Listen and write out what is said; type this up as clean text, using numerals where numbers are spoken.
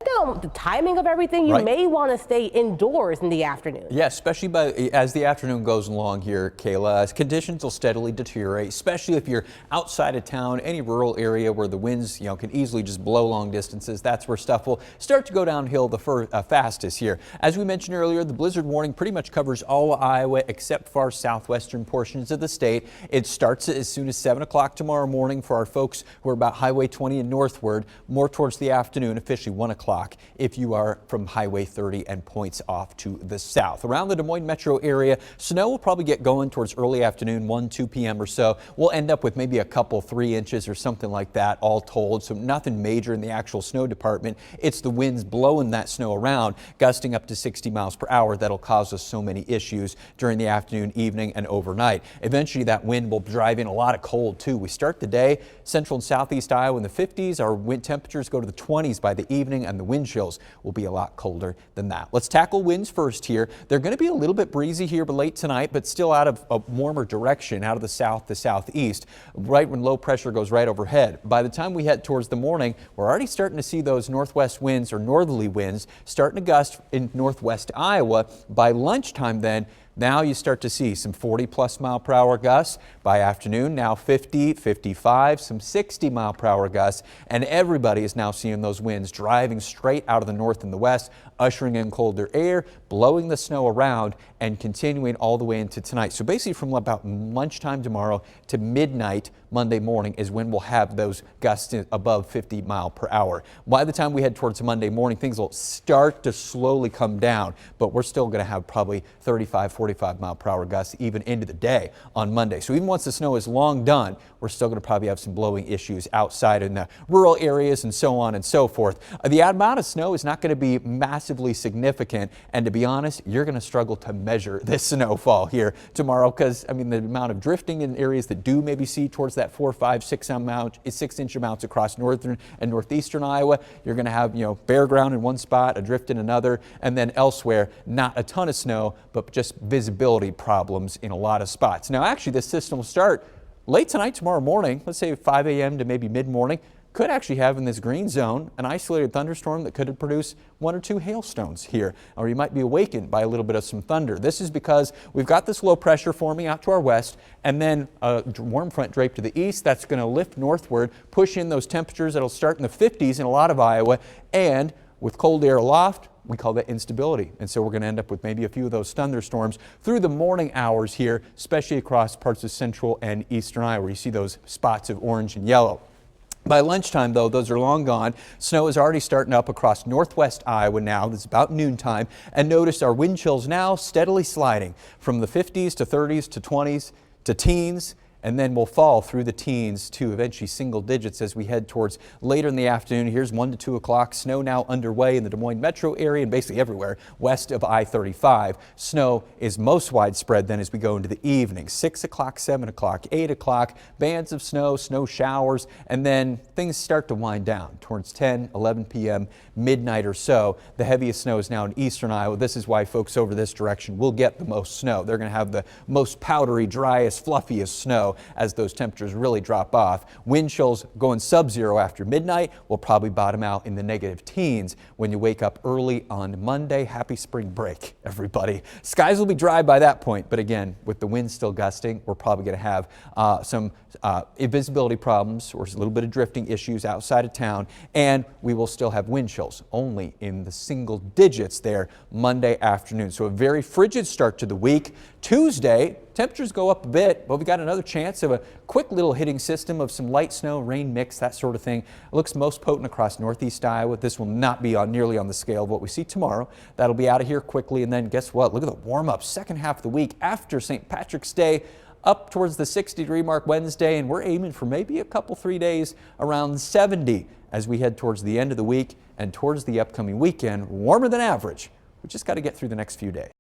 on the timing of everything, you may want to stay indoors in the afternoon. Yeah, especially as the afternoon goes along here, Kayla, as conditions will steadily deteriorate, especially if you're outside of town, any rural area where the winds, can easily just blow long distances. That's where stuff will start to go downhill the fastest here. As we mentioned earlier, the blizzard warning pretty much covers all of Iowa except far southwestern portions of the state. It starts as soon as 7 o'clock tomorrow morning for our folks who are about Highway 20 and northward, more towards the afternoon, officially 1 o'clock if you are from Highway 30 and points off to the south. Around the Des Moines metro area, snow will probably get going towards early afternoon, 1-2 p.m. or so. We'll end up with maybe a couple 3 inches or something like that all told, so nothing major in the actual snow department. It's the winds blowing that snow around, gusting up to 60 miles per hour, that'll cause us so many issues during the afternoon, evening, and overnight. Eventually that wind will drive in a lot of cold too. We start the day central and southeast Iowa in the 50s. Our wind temperatures go to the 20s by the evening, and the wind chills will be a lot colder than that. Let's tackle winds first here. They're going to be a little bit breezy here late tonight, but still out of a warmer direction, out of the south to southeast, right when low pressure goes right overhead. By the time we head towards the morning, we're already starting to see those northwest winds or northerly winds starting to gust in northwest Iowa. By lunchtime then, now you start to see some 40+ mile per hour gusts. By afternoon, now 50, 55, some 60 mile per hour gusts, and everybody is now seeing those winds driving straight out of the north and the west, ushering in colder air, blowing the snow around, and continuing all the way into tonight. So basically from about lunchtime tomorrow to midnight Monday morning is when we'll have those gusts above 50 mile per hour. By the time we head towards Monday morning, things will start to slowly come down, but we're still going to have probably 35, 45 mile per hour gusts even into the day on Monday. So even once the snow is long done, we're still going to probably have some blowing issues outside in the rural areas and so on and so forth. The amount of snow is not going to be massively significant, and to be honest, you're going to struggle to measure this snowfall here tomorrow because, the amount of drifting in areas that do maybe see towards that 4, 5, 6-inch amounts across northern and northeastern Iowa, you're going to have, bare ground in one spot, a drift in another, and then elsewhere, not a ton of snow, but just visibility problems in a lot of spots. Now, actually, this system will start late tonight, tomorrow morning, let's say 5 a.m. to maybe mid-morning. Could actually have in this green zone an isolated thunderstorm that could produce 1 or 2 hailstones here, or you might be awakened by a little bit of some thunder. This is because we've got this low pressure forming out to our west, and then a warm front draped to the east that's going to lift northward, push in those temperatures that'll start in the 50s in a lot of Iowa, and with cold air aloft, we call that instability. And so we're going to end up with maybe a few of those thunderstorms through the morning hours here, especially across parts of central and eastern Iowa, where you see those spots of orange and yellow. By lunchtime, though, those are long gone. Snow is already starting up across northwest Iowa now. It's about noontime. And notice our wind chills now steadily sliding from the 50s to 30s to 20s to teens, and then we'll fall through the teens to eventually single digits as we head towards later in the afternoon. Here's 1 to 2 o'clock. Snow now underway in the Des Moines metro area and basically everywhere west of I-35. Snow is most widespread then as we go into the evening. 6 o'clock, 7 o'clock, 8 o'clock, bands of snow, snow showers, and then things start to wind down towards 10, 11 p.m., midnight or so. The heaviest snow is now in eastern Iowa. This is why folks over this direction will get the most snow. They're going to have the most powdery, driest, fluffiest snow as those temperatures really drop off. Wind chills going sub-zero after midnight will probably bottom out in the negative teens when you wake up early on Monday. Happy spring break, everybody. Skies will be dry by that point, but again, with the wind still gusting, we're probably going to have some visibility problems or a little bit of drifting issues outside of town, and we will still have wind chills only in the single digits there Monday afternoon. So a very frigid start to the week. Tuesday, temperatures go up a bit, but we got another chance of a quick little hitting system of some light snow, rain mix, that sort of thing. It looks most potent across northeast Iowa. This will not be nearly on the scale of what we see tomorrow. That'll be out of here quickly, and then guess what? Look at the warm-up second half of the week after St. Patrick's Day, up towards the 60-degree mark Wednesday, and we're aiming for maybe a couple 3 days around 70 as we head towards the end of the week and towards the upcoming weekend. Warmer than average. We just got to get through the next few days.